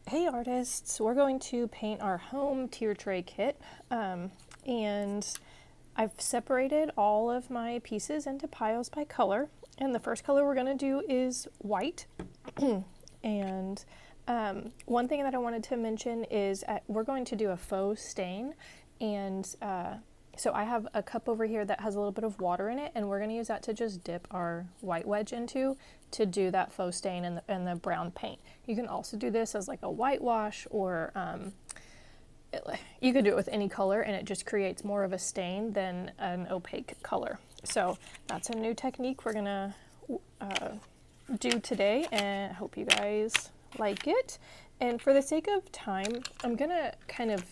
Hey artists, we're going to paint our home tier tray kit, and I've separated all of my pieces into piles by color, and the first color we're going to do is white. And one thing that I wanted to mention is we're going to do a faux stain, and so I have a cup over here that has a little bit of water in it, and we're going to use that to just dip our white wedge into to do that faux stain and the brown paint. You can also do this as like a whitewash, or you could do it with any color, and it just creates more of a stain than an opaque color. So that's a new technique we're going to do today, and I hope you guys like it. And for the sake of time, I'm going to kind of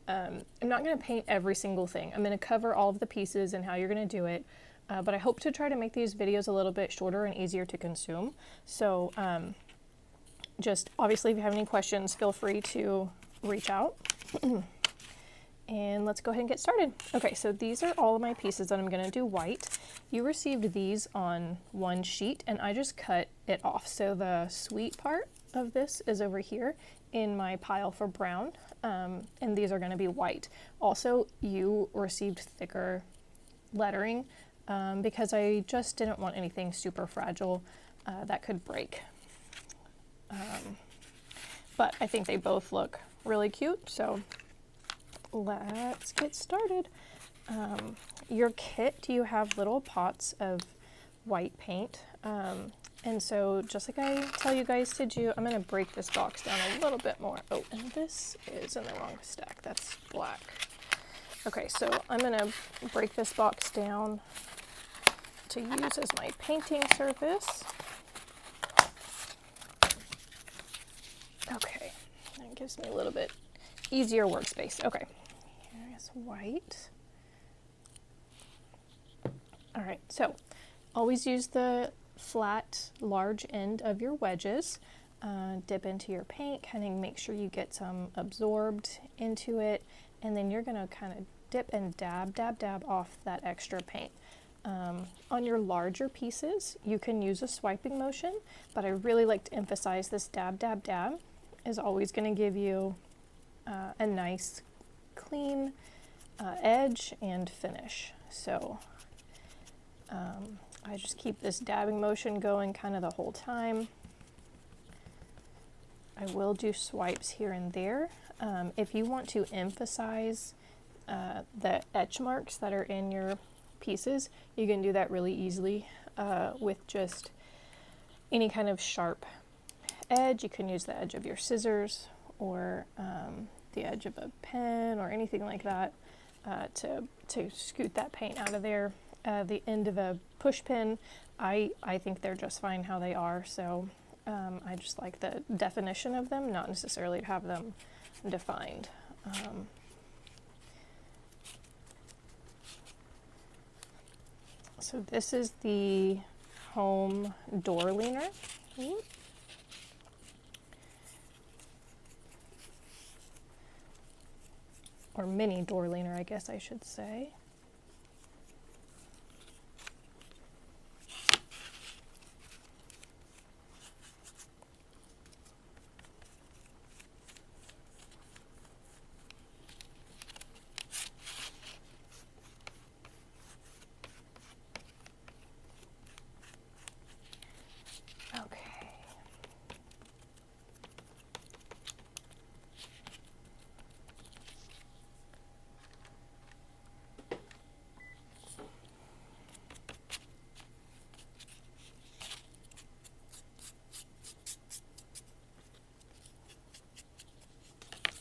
I'm not going to paint every single thing. I'm going to cover all of the pieces and how you're going to do it, but I hope to try to make these videos a little bit shorter and easier to consume. So just obviously if you have any questions, feel free to reach out. And let's go ahead and get started. Okay, so these are all of my pieces that I'm going to do white. You received these on one sheet, and I just cut it off. So the sweet part of this is over here in my pile for brown, and these are going to be white. Also, you received thicker lettering because I just didn't want anything super fragile that could break. But I think they both look really cute, so let's get started. Your kit, you have little pots of white paint. And so just like I tell you guys to do, I'm going to break this box down a little bit more. Oh, and this is in the wrong stack. That's black. Okay, so I'm going to break this box down to use as my painting surface. Okay, that gives me a little bit easier workspace. Okay, here's white. All right, so always use the flat, large end of your wedges. Dip into your paint, kind of make sure you get some absorbed into it, and then you're gonna kind of dip and dab, dab, dab off that extra paint. On your larger pieces, you can use a swiping motion, but I really like to emphasize this dab, dab, dab is always gonna give you a nice, clean edge and finish. So I just keep this dabbing motion going kind of the whole time. I will do swipes here and there. If you want to emphasize the etch marks that are in your pieces, you can do that really easily with just any kind of sharp edge. You can use the edge of your scissors or the edge of a pen or anything like that to scoot that paint out of there. The end of a push pin, I think they're just fine how they are, so I just like the definition of them, not necessarily to have them defined. So this is the home door leaner. Or mini door leaner, I guess I should say.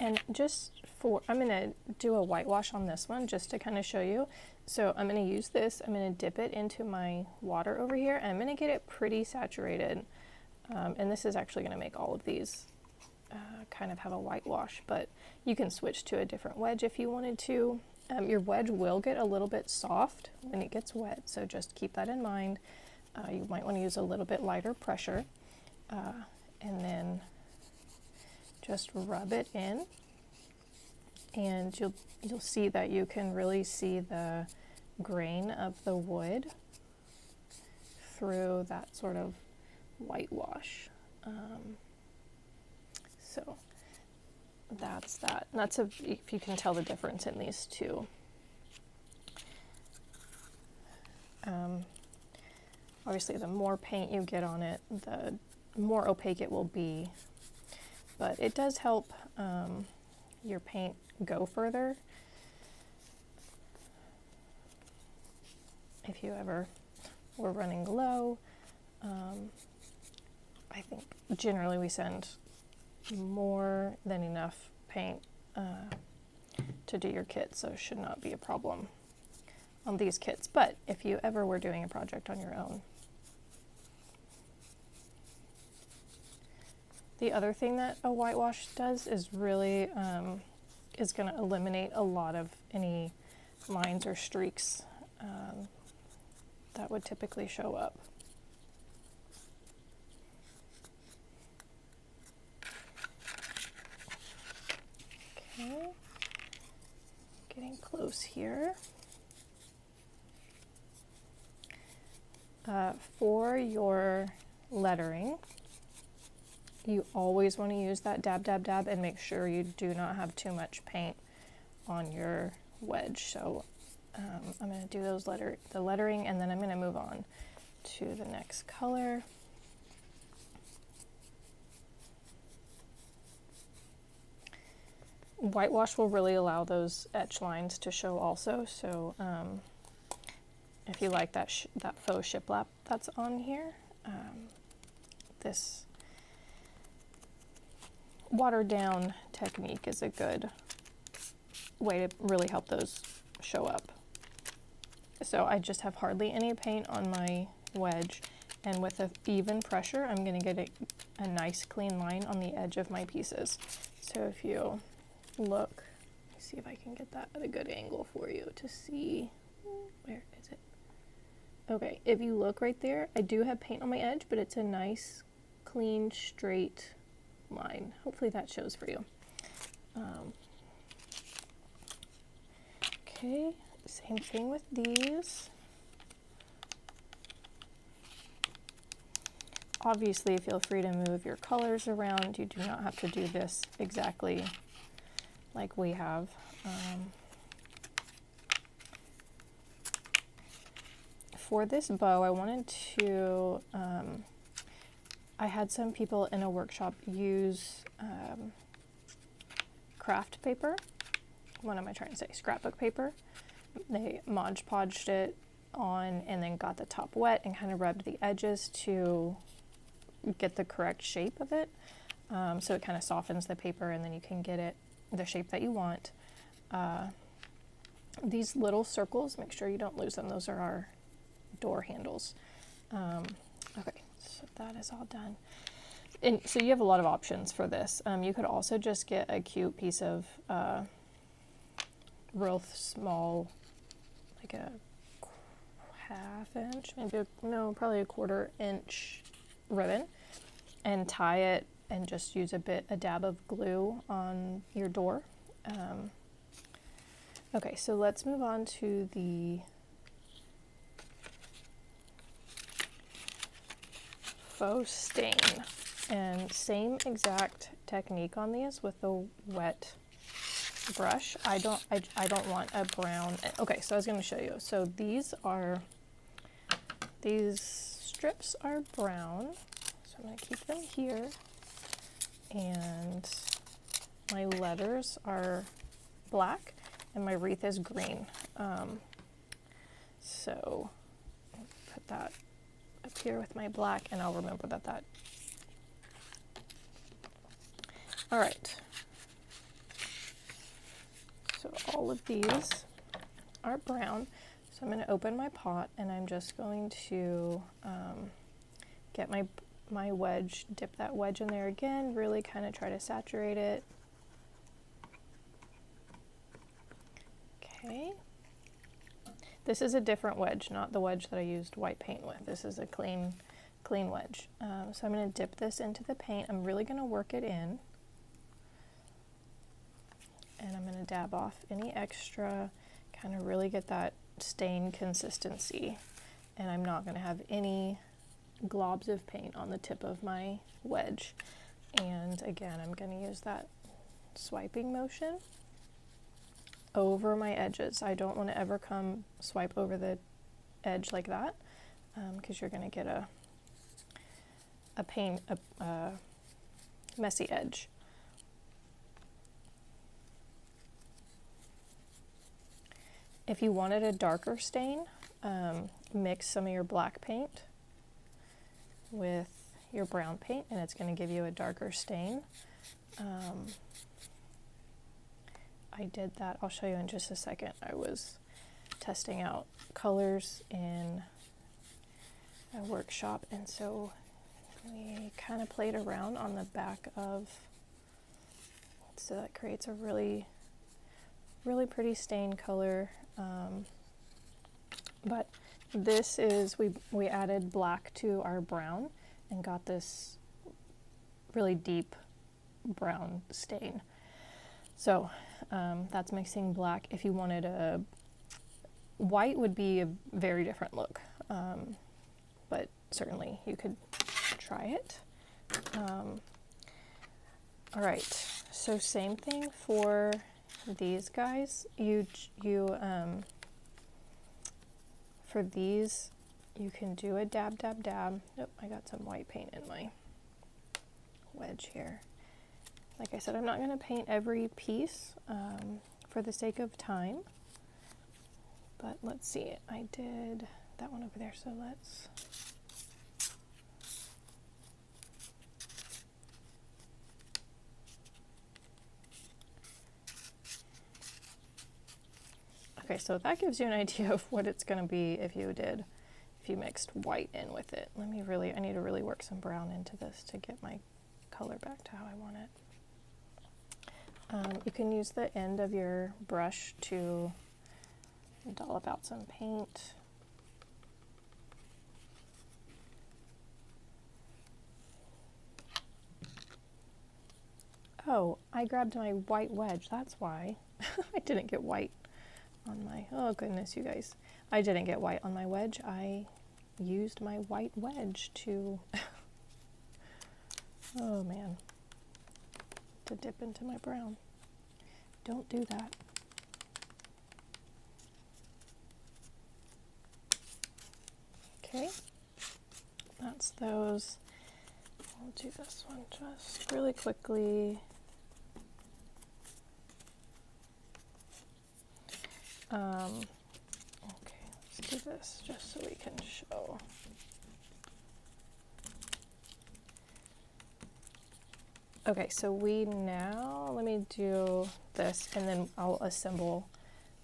And just I'm going to do a whitewash on this one just to kind of show you. So I'm going to use this, I'm going to dip it into my water over here, and I'm going to get it pretty saturated. And this is actually going to make all of these kind of have a whitewash, but you can switch to a different wedge if you wanted to. Your wedge will get a little bit soft when it gets wet, so just keep that in mind. You might want to use a little bit lighter pressure, and then just rub it in, and you'll see that you can really see the grain of the wood through that sort of whitewash. So that's that. And that's if you can tell the difference in these two. Obviously, the more paint you get on it, the more opaque it will be. But it does help your paint go further. If you ever were running low, I think generally we send more than enough paint to do your kit, so it should not be a problem on these kits. But if you ever were doing a project on your own. The other thing that a whitewash does is really is going to eliminate a lot of any lines or streaks that would typically show up. Okay, getting close here. For your lettering, you always want to use that dab, dab, dab, and make sure you do not have too much paint on your wedge. So I'm going to do the lettering, and then I'm going to move on to the next color. Whitewash will really allow those etch lines to show also. So if you like that faux shiplap that's on here, this watered down technique is a good way to really help those show up. So I just have hardly any paint on my wedge, and with an even pressure, I'm going to get a nice clean line on the edge of my pieces. So if you look, let me see if I can get that at a good angle for you to see. Where is it? Okay, if you look right there, I do have paint on my edge, but it's a nice, clean, straight line. Hopefully that shows for you. Okay, same thing with these. Obviously, feel free to move your colors around. You do not have to do this exactly like we have. For this bow, I wanted to, I had some people in a workshop use craft paper. What am I trying to say? Scrapbook paper. They Mod Podged it on and then got the top wet and kind of rubbed the edges to get the correct shape of it. So it kind of softens the paper, and then you can get it the shape that you want. These little circles, make sure you don't lose them. Those are our door handles. Okay, so that is all done. And so you have a lot of options for this. You could also just get a cute piece of real small, like a half inch, maybe probably a 1/4 inch ribbon, and tie it and just use a dab of glue on your door. Okay, so let's move on to the faux stain, and same exact technique on these with the wet brush. I don't want a brown. Okay, so I was going to show you. So these strips are brown, so I'm going to keep them here, and my letters are black and my wreath is green. So I'll put that up here with my black, and I'll remember that. All right. So all of these are brown. So I'm going to open my pot, and I'm just going to get my wedge, dip that wedge in there again, really kind of try to saturate it. Okay. This is a different wedge, not the wedge that I used white paint with. This is a clean wedge. So I'm going to dip this into the paint. I'm really going to work it in. And I'm going to dab off any extra, kind of really get that stain consistency. And I'm not going to have any globs of paint on the tip of my wedge. And again, I'm going to use that swiping motion over my edges. I don't want to ever come swipe over the edge like that, because you're going to get a messy edge. If you wanted a darker stain, mix some of your black paint with your brown paint and it's going to give you a darker stain. I did that. I'll show you in just a second. I was testing out colors in a workshop, and so we kind of played around on the back of, so that creates a really pretty stain color. But this is, we added black to our brown and got this really deep brown stain. So that's mixing black. If you wanted a white, would be a very different look, but certainly you could try it. All right, so same thing for these guys. For these, you can do a dab, dab, dab. Oh, I got some white paint in my wedge here. Like I said, I'm not going to paint every piece for the sake of time. But let's see, I did that one over there, so let's... Okay, so that gives you an idea of what it's going to be if you mixed white in with it. I need to really work some brown into this to get my color back to how I want it. You can use the end of your brush to dollop out some paint. Oh, I grabbed my white wedge, that's why. I didn't get white on my, oh goodness, you guys. I didn't get white on my wedge. I used my white wedge to, oh man, to dip into my brown. Don't do that. Okay, that's those. I'll do this one just really quickly. Okay, let's do this just so we can show. Okay, so let me do this and then I'll assemble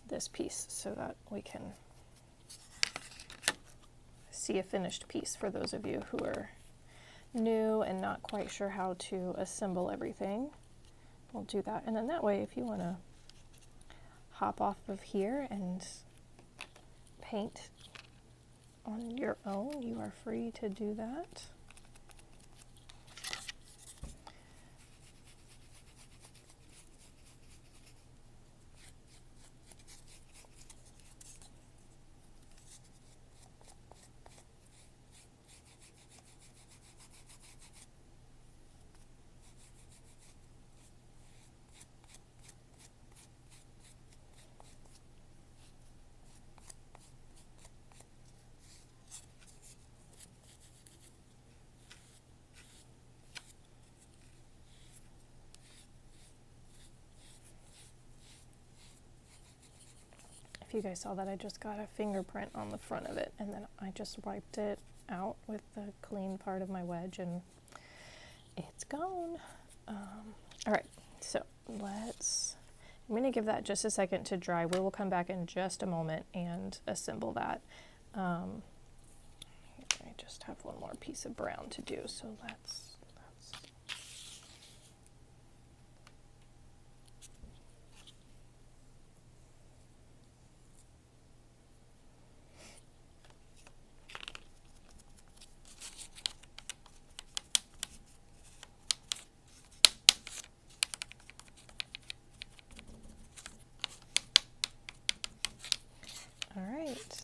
this piece so that we can see a finished piece for those of you who are new and not quite sure how to assemble everything. We'll do that, and then that way if you want to hop off of here and paint on your own, you are free to do that. If you guys saw that, I just got a fingerprint on the front of it, and then I just wiped it out with the clean part of my wedge, and it's gone. All right, so I'm going to give that just a second to dry. We will come back in just a moment and assemble that. I just have one more piece of brown to do, so let's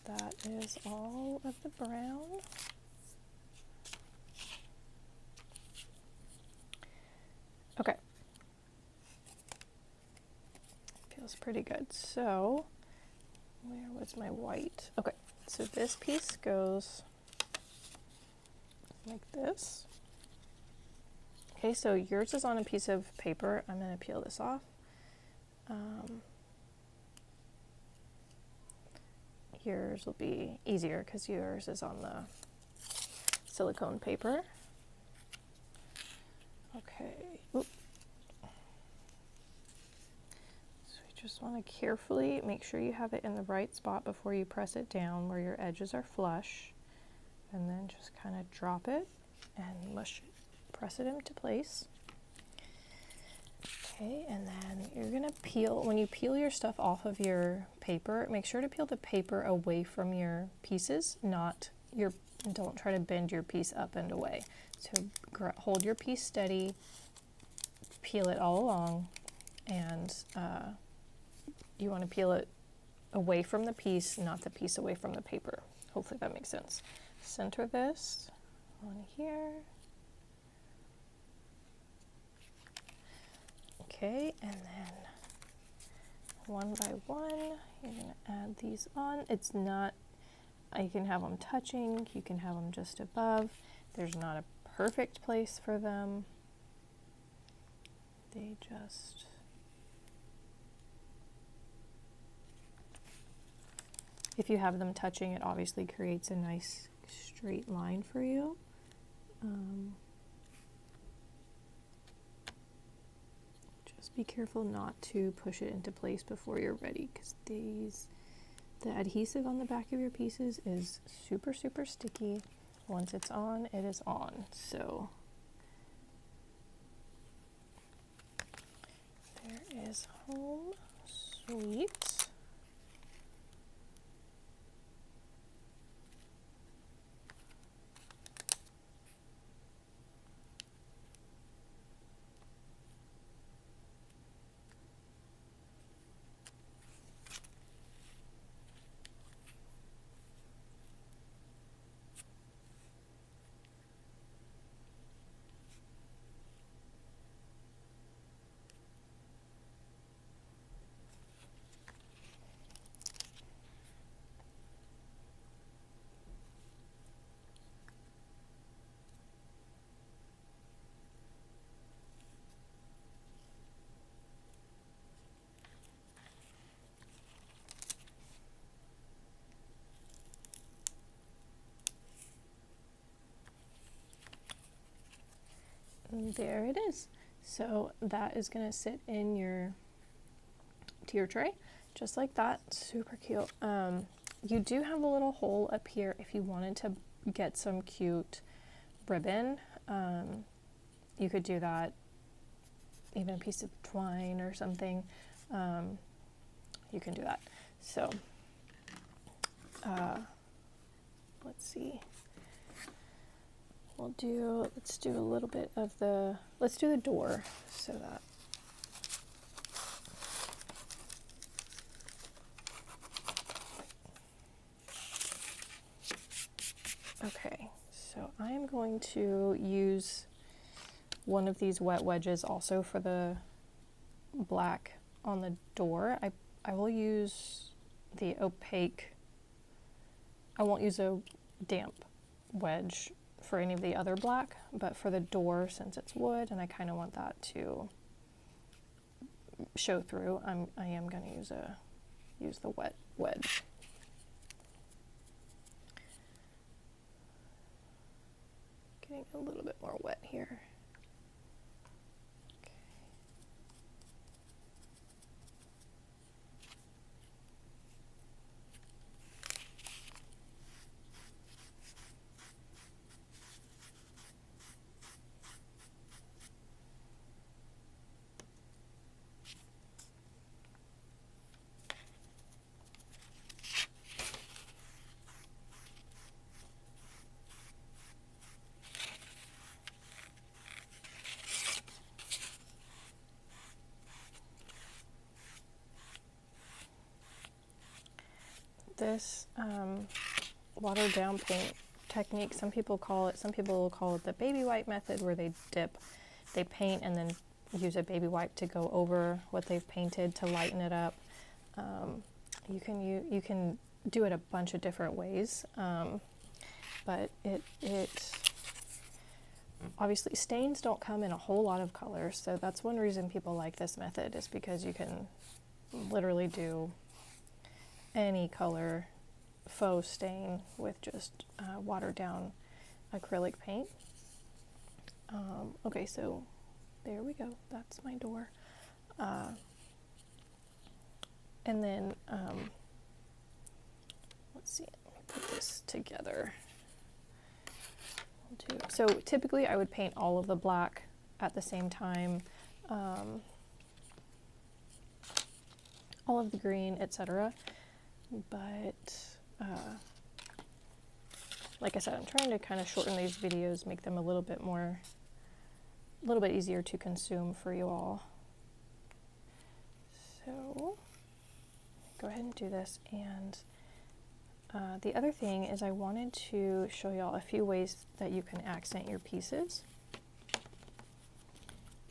that is all of the brown. Okay. feels pretty good. So where was my white? Okay, so this piece goes like this. Okay, so yours is on a piece of paper. I'm going to peel this off. Yours will be easier because yours is on the silicone paper. Okay. Oop. So you just want to carefully make sure you have it in the right spot before you press it down where your edges are flush. And then just kind of drop it and mush it. Press it into place. Okay, and then you're going to peel, when you peel your stuff off of your paper, make sure to peel the paper away from your pieces, don't try to bend your piece up and away. So hold your piece steady, peel it all along, and you want to peel it away from the piece, not the piece away from the paper. Hopefully that makes sense. Center this on here. Okay, and then one by one, you're going to add these on. It's not, you can have them touching, you can have them just above. There's not a perfect place for them. They just, if you have them touching, it obviously creates a nice straight line for you. Just be careful not to push it into place before you're ready, because the adhesive on the back of your pieces is super, super sticky. Once it's on, it is on. So there is Home Sweet. And there it is. So that is going to sit in your tier tray, just like that. Super cute. You do have a little hole up here if you wanted to get some cute ribbon. You could do that, even a piece of twine or something. You can do that. So let's see. Let's do a little bit of let's do the door, so that okay, so I'm going to use one of these wet wedges also for the black on the door. I will use the opaque, I won't use a damp wedge for any of the other black, but for the door, since it's wood and I kind of want that to show through, I am going to use the wet wedge. Getting a little bit more wet here. This watered down paint technique, some people will call it the baby wipe method, where they paint and then use a baby wipe to go over what they've painted to lighten it up. You can do it a bunch of different ways, but it obviously stains don't come in a whole lot of colors, so that's one reason people like this method, is because you can literally do any color faux stain with just watered down acrylic paint. Okay, so there we go, that's my door. And then let's see, let me put this together. So typically I would paint all of the black at the same time, all of the green, etc. But like I said, I'm trying to kind of shorten these videos, make them a little bit easier to consume for you all. So go ahead and do this. And the other thing is I wanted to show y'all a few ways that you can accent your pieces.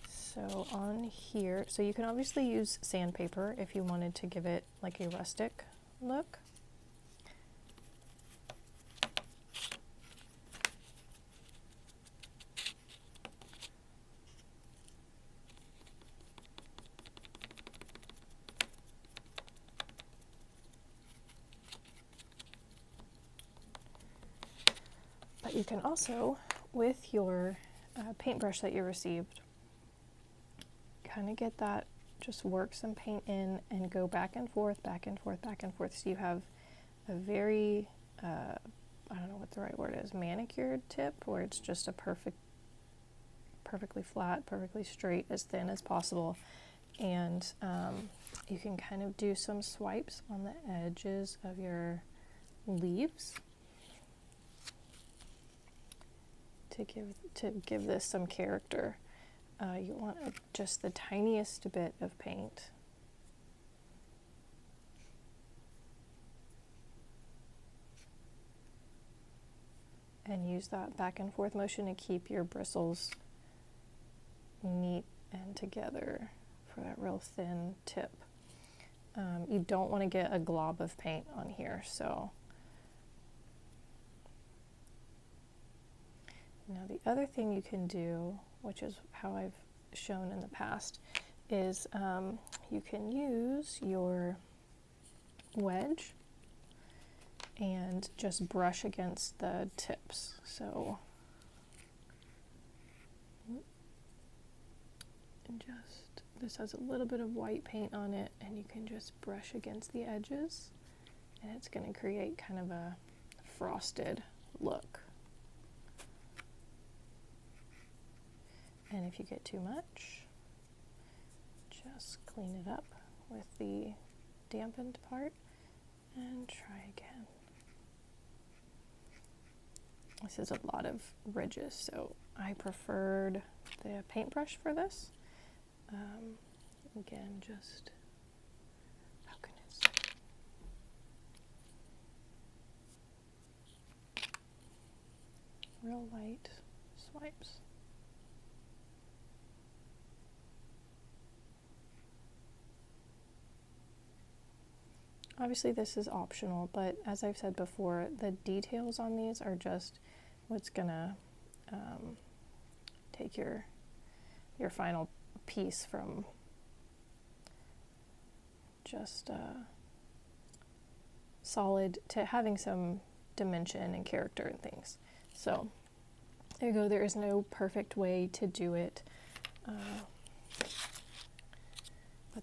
So on here, so you can obviously use sandpaper if you wanted to give it like a rustic look. But you can also, with your paintbrush that you received, kind of get that, just work some paint in and go back and forth, back and forth, back and forth. So you have a very, I don't know what the right word is, manicured tip, where it's just a perfectly flat, perfectly straight, as thin as possible. And you can kind of do some swipes on the edges of your leaves to give this some character. You want just the tiniest bit of paint. And use that back and forth motion to keep your bristles neat and together for that real thin tip. You don't want to get a glob of paint on here, so. Now the other thing you can do, which is how I've shown in the past, is you can use your wedge and just brush against the tips. So just, this has a little bit of white paint on it, and you can just brush against the edges, and it's going to create kind of a frosted look. And if you get too much, just clean it up with the dampened part and try again. This is a lot of ridges, so I preferred the paintbrush for this. Again, just, oh goodness. Real light swipes. Obviously this is optional, but as I've said before, the details on these are just what's gonna take your final piece from just solid to having some dimension and character and things. So there you go. There is no perfect way to do it, but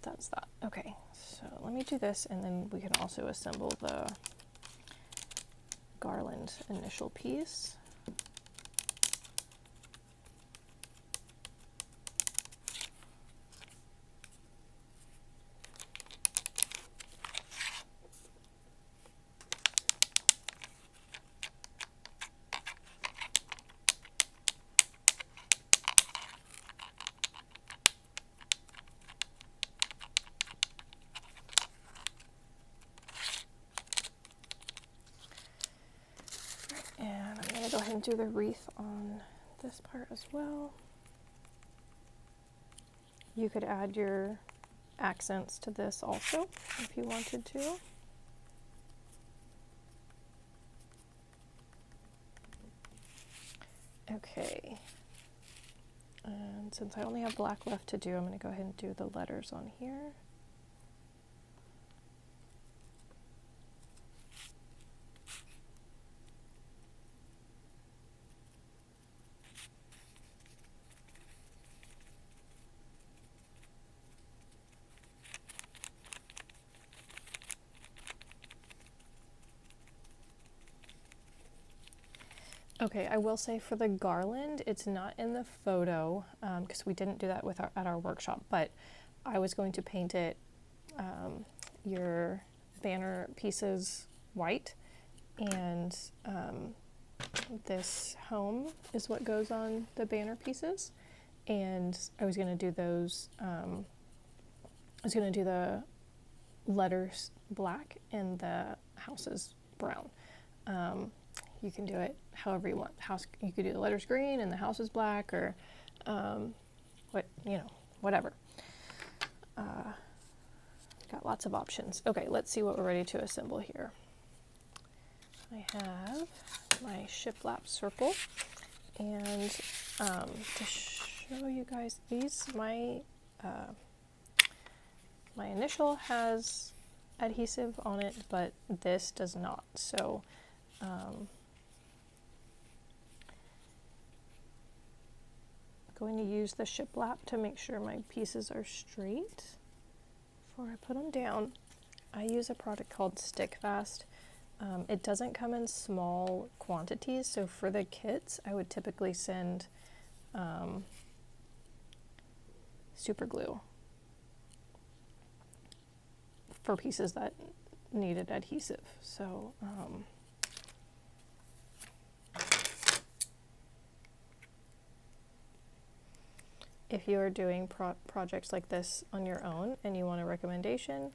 that's that. Okay. So let me do this, and then we can also assemble the garland initial piece. Go ahead and do the wreath on this part as well. You could add your accents to this also if you wanted to. Okay, and since I only have black left to do, I'm going to go ahead and do the letters on here. Okay, I will say for the garland, it's not in the photo because we didn't do that with at our workshop, but I was going to paint it, your banner pieces white, and this home is what goes on the banner pieces, and I was going to do those, I was going to do the letters black and the houses brown. You can do it however you want. You could do the letters green and the house is black, or whatever. Got lots of options. Okay, let's see what we're ready to assemble here. I have my shiplap circle, and to show you guys these, my initial has adhesive on it, but this does not. So going to use the shiplap to make sure my pieces are straight before I put them down. I use a product called Stickfast. It doesn't come in small quantities, so for the kits I would typically send super glue for pieces that needed adhesive. So if you are doing projects like this on your own and you want a recommendation,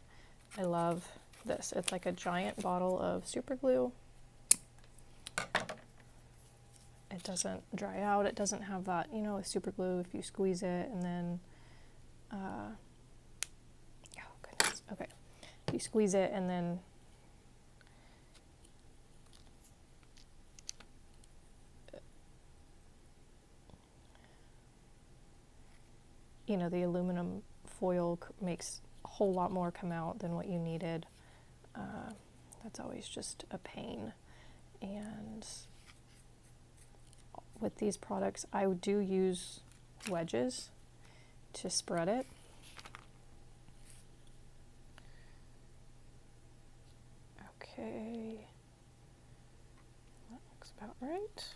I love this. It's like a giant bottle of super glue. It doesn't dry out. It doesn't have that, with super glue, if you squeeze it and then, oh goodness, okay. You squeeze it and then the aluminum foil makes a whole lot more come out than what you needed. That's always just a pain. And with these products, I do use wedges to spread it. Okay, that looks about right.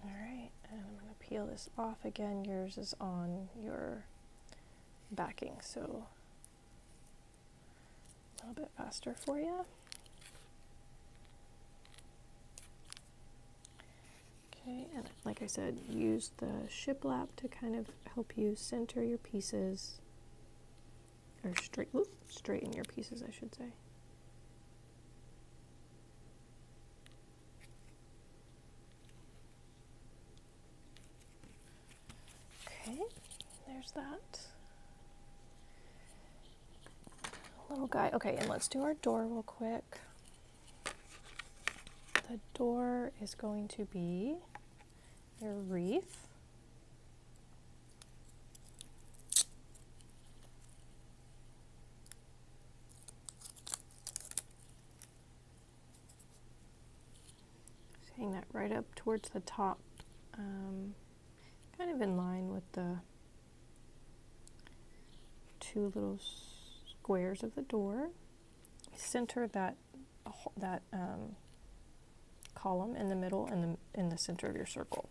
All right, and I'm going to peel this off again. Yours is on your backing, so a little bit faster for you. Okay, and like I said, use the shiplap to kind of help you center your pieces, or straighten your pieces, I should say. Okay, there's that little guy. Okay, and let's do our door real quick. The door is going to be your wreath. Just hang that right up towards the top, kind of in line with the two little squares of the door. Center that column in the middle and in the center of your circle.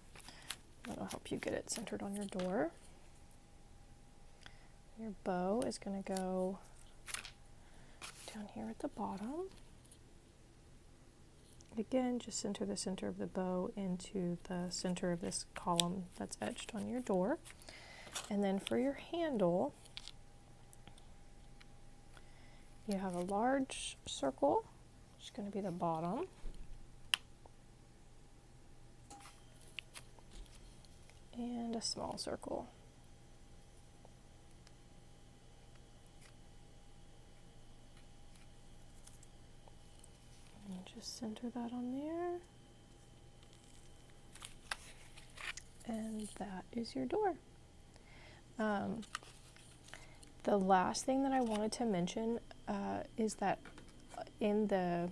That'll help you get it centered on your door. Your bow is going to go down here at the bottom. Again, just center the center of the bow into the center of this column that's etched on your door. And then for your handle, you have a large circle, which is going to be the bottom. and a small circle. And just center that on there. And that is your door. The last thing that I wanted to mention is that in the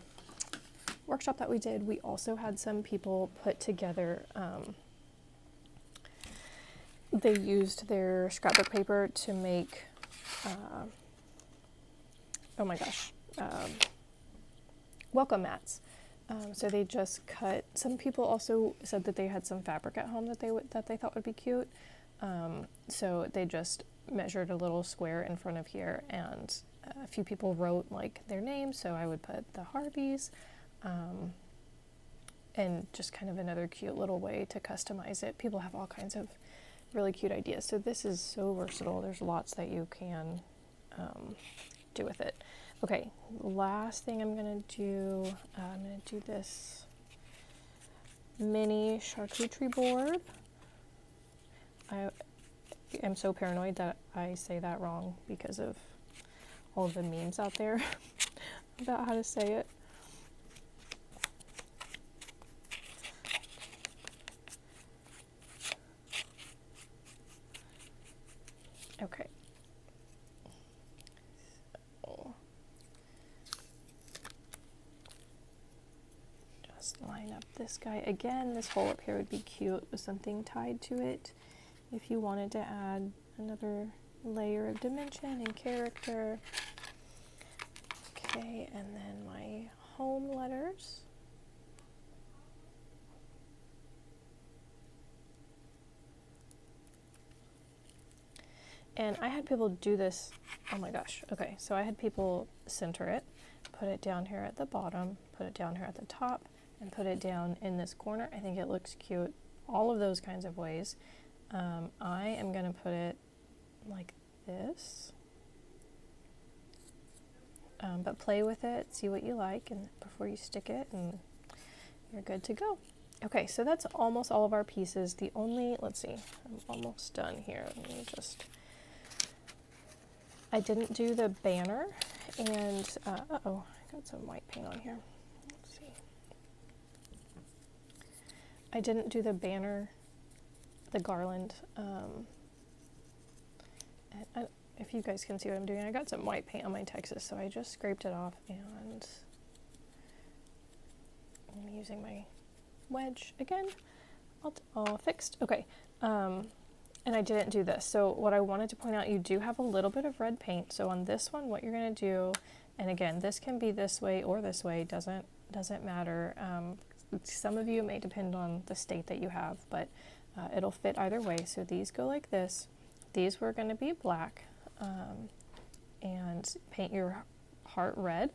workshop that we did, we also had some people put together, they used their scrapbook paper to make, oh my gosh, welcome mats. So they just cut, some people also said that they had some fabric at home that they thought would be cute. So they just measured a little square in front of here, and a few people wrote like their names, so I would put the Harveys, and just kind of another cute little way to customize it. People have all kinds of really cute ideas, so this is so versatile. There's lots that you can do with it. Okay, last thing I'm gonna do, I'm gonna do this mini charcuterie board. I am so paranoid that I say that wrong because of all of the memes out there about how to say it. Okay. So, just line up this guy. Again, this hole up here would be cute with something tied to it if you wanted to add another layer of dimension and character. Okay, and then my home letters. And I had people do this, oh my gosh, okay, so I had people center it, put it down here at the bottom, put it down here at the top, and put it down in this corner. I think it looks cute, all of those kinds of ways. I am going to put it like this, but play with it, see what you like, and before you stick it, and you're good to go. Okay, so that's almost all of our pieces. The only, let's see, I'm almost done here. Let me just, I didn't do the banner, and, uh-oh, I got some white paint on here. Let's see. I didn't do the banner, the garland, and if you guys can see what I'm doing, I got some white paint on my Texas, so I just scraped it off, and I'm using my wedge again, all fixed. Okay, and I didn't do this. So what I wanted to point out, you do have a little bit of red paint. So on this one, what you're going to do, and again, this can be this way or this way, doesn't matter. Some of you, it may depend on the state that you have, but it'll fit either way. So these go like this. These were going to be black, and paint your heart red,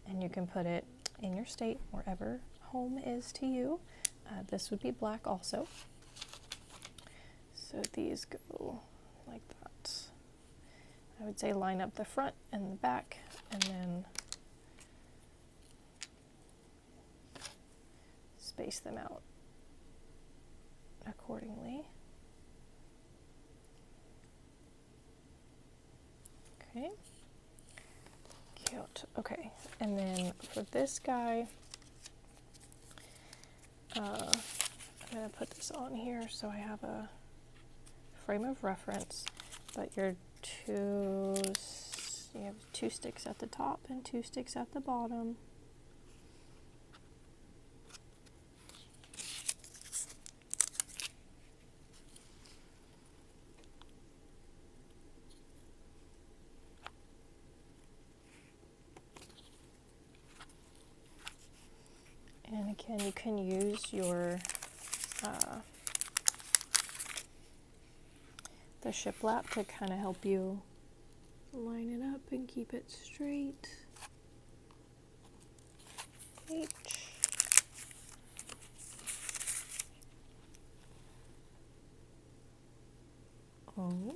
and you can put it in your state, wherever home is to you. This would be black also. So these go like that. I would say line up the front and the back, and then space them out accordingly. Okay, cute. Okay, and then for this guy, I'm going to put this on here so I have a frame of reference, but you have 2 sticks at the top and 2 sticks at the bottom. And again, you can use your the shiplap to kind of help you line it up and keep it straight. H. O.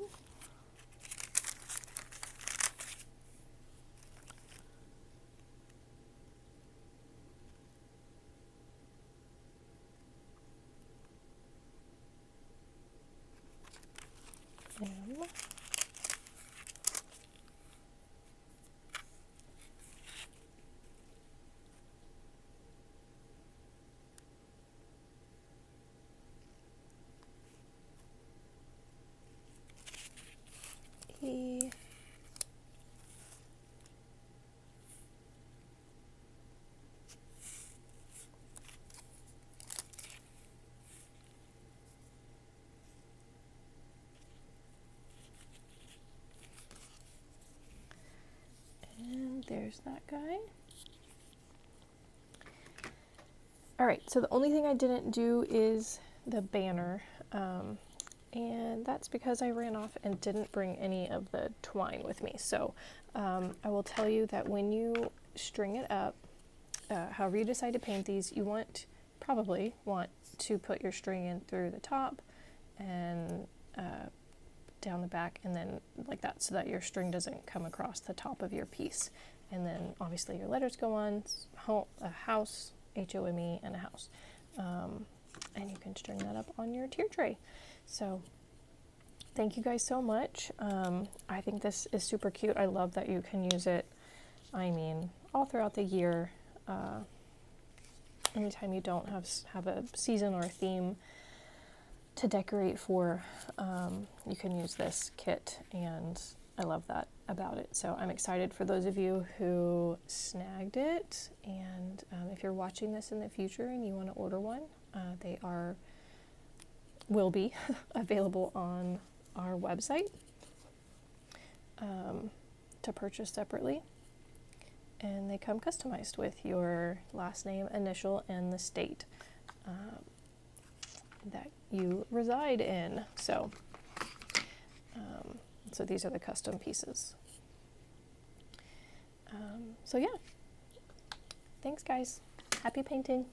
there's that guy. All right, so the only thing I didn't do is the banner, and that's because I ran off and didn't bring any of the twine with me. So I will tell you that when you string it up, however you decide to paint these, you probably want to put your string in through the top and down the back, and then like that, so that your string doesn't come across the top of your piece. And then obviously your letters go on, a house, H-O-M-E, and a house. And you can string that up on your tier tray. So thank you guys so much. I think this is super cute. I love that you can use it, I mean, all throughout the year. Anytime you don't have a season or a theme to decorate for, you can use this kit, and I love that about it. So I'm excited for those of you who snagged it, and if you're watching this in the future and you want to order one, they will be available on our website to purchase separately, and they come customized with your last name, initial, and the state that you reside in. So so these are the custom pieces. So yeah, thanks guys, happy painting.